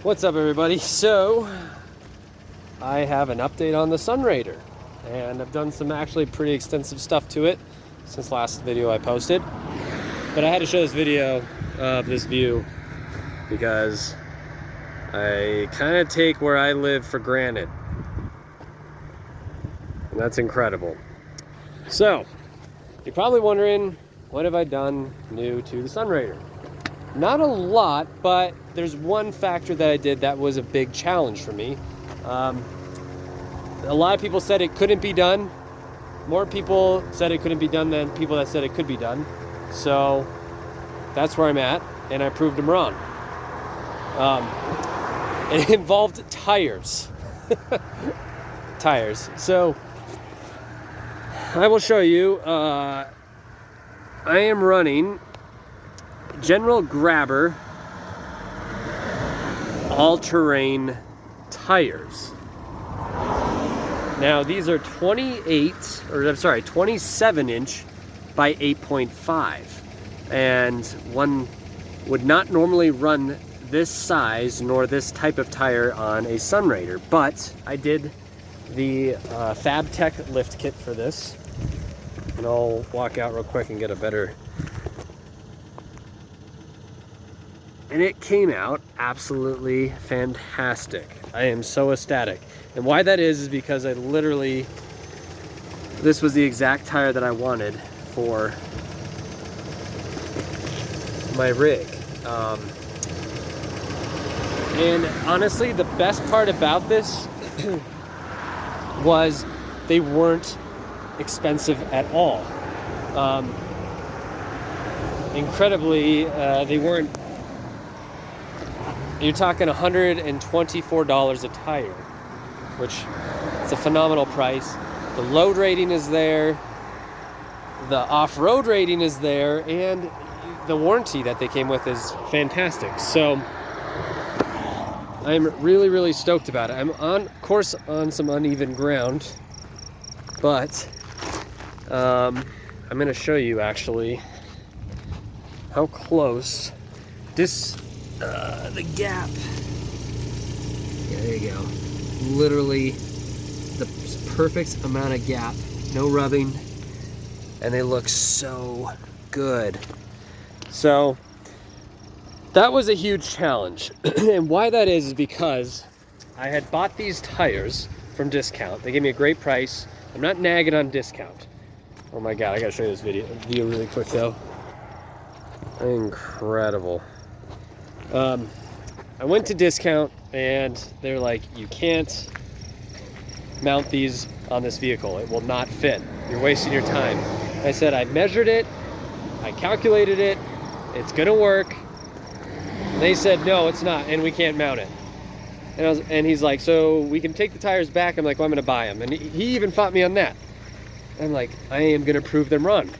What's up, everybody? So I have an update on the Sunrader, and I've done some actually pretty extensive stuff to it since last video I posted, but I had to show this video of this view because I kind of take where I live for granted, and that's incredible. So you're probably wondering, what have I done new to the Sunrader? Not a lot, but there's one factor that I did that was a big challenge for me. A lot of people said it couldn't be done. More people said it couldn't be done than people that said it could be done. So that's where I'm at, and I proved them wrong. It involved tires. Tires. So I will show you. I am running General Grabber all-terrain tires. Now these are 27 inch by 8.5, and one would not normally run this size nor this type of tire on a Sunrader, but I did the FabTech lift kit for this, and I'll walk out real quick and get a better. And it came out absolutely fantastic. I am so ecstatic. And why that is because I literally, this was the exact tire that I wanted for my rig. And honestly, the best part about this was they weren't expensive at all. Incredibly, they weren't. You're talking $124 a tire, which is a phenomenal price. The load rating is there, the off-road rating is there, and the warranty that they came with is fantastic. So I'm really, really stoked about it. I'm of course on some uneven ground, but I'm going to show you actually how close this the gap. Yeah, there you go. Literally the perfect amount of gap, no rubbing, and they look so good. So that was a huge challenge. And why that is because I had bought these tires from discount. They gave me a great price. I'm not nagging on discount. Oh my god, I gotta show you this video really quick though. Incredible. I went to discount and they're like, you can't mount these on this vehicle. It will not fit. You're wasting your time. I said, I measured it, I calculated it, it's gonna work. They said, no, it's not, and we can't mount it. And he's like, so we can take the tires back. I'm like, well, I'm gonna buy them. And he even fought me on that. I'm like, I am gonna prove them wrong.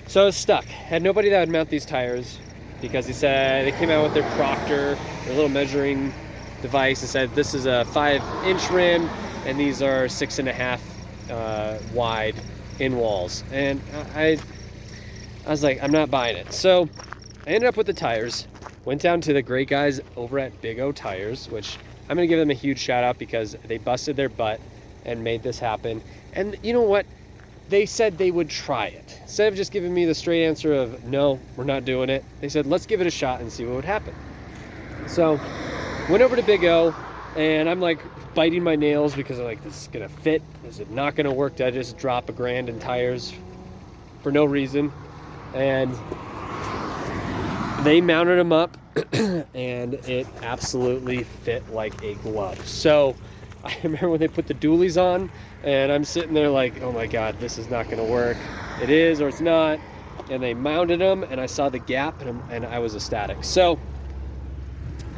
So I was stuck. Had nobody that would mount these tires, because he said they came out with their Proctor, their little measuring device, and said this is a 5-inch rim and these are 6.5 wide in walls. And I was like, I'm not buying it. So I ended up with the tires, went down to the great guys over at Big O Tires, which I'm gonna give them a huge shout out because they busted their butt and made this happen. And you know what? They said they would try it. Instead of just giving me the straight answer of, no, we're not doing it, they said, let's give it a shot and see what would happen. So, went over to Big O, and I'm like biting my nails because I'm like, this is gonna fit? Is it not gonna work? Did I just drop $1,000 in tires for no reason? And they mounted them up, and it absolutely fit like a glove. So, I remember when they put the dualies on, and I'm sitting there like, oh my god, this is not gonna work. It is or it's not. And they mounted them, and I saw the gap, and I was ecstatic. So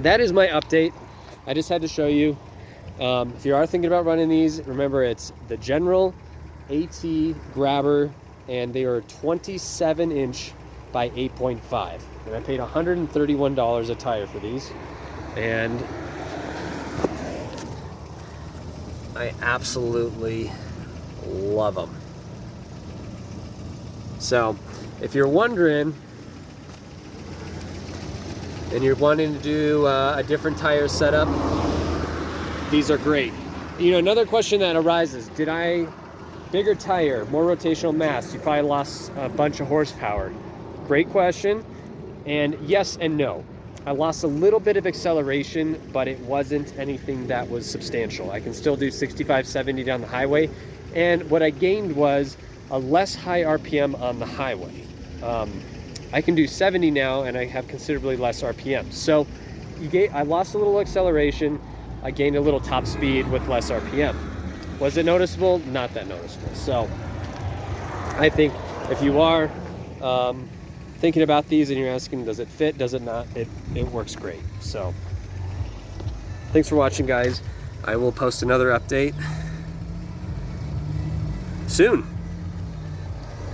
that is my update. I just had to show you. If you are thinking about running these, remember it's the General AT Grabber, and they are 27 inch by 8.5. And I paid $131 a tire for these, and I absolutely love them. So if you're wondering and you're wanting to do a different tire setup, these are great. You know, another question that arises, bigger tire, more rotational mass, you probably lost a bunch of horsepower. Great question, and yes and no. I lost a little bit of acceleration, but it wasn't anything that was substantial. I can still do 65, 70 down the highway, and what I gained was a less high RPM on the highway. I can do 70 now, and I have considerably less RPM. So I lost a little acceleration, I gained a little top speed with less RPM. Was it noticeable? Not that noticeable. So I think if you are thinking about these and you're asking, does it fit, does it not, it works great. So thanks for watching, guys. I will post another update soon.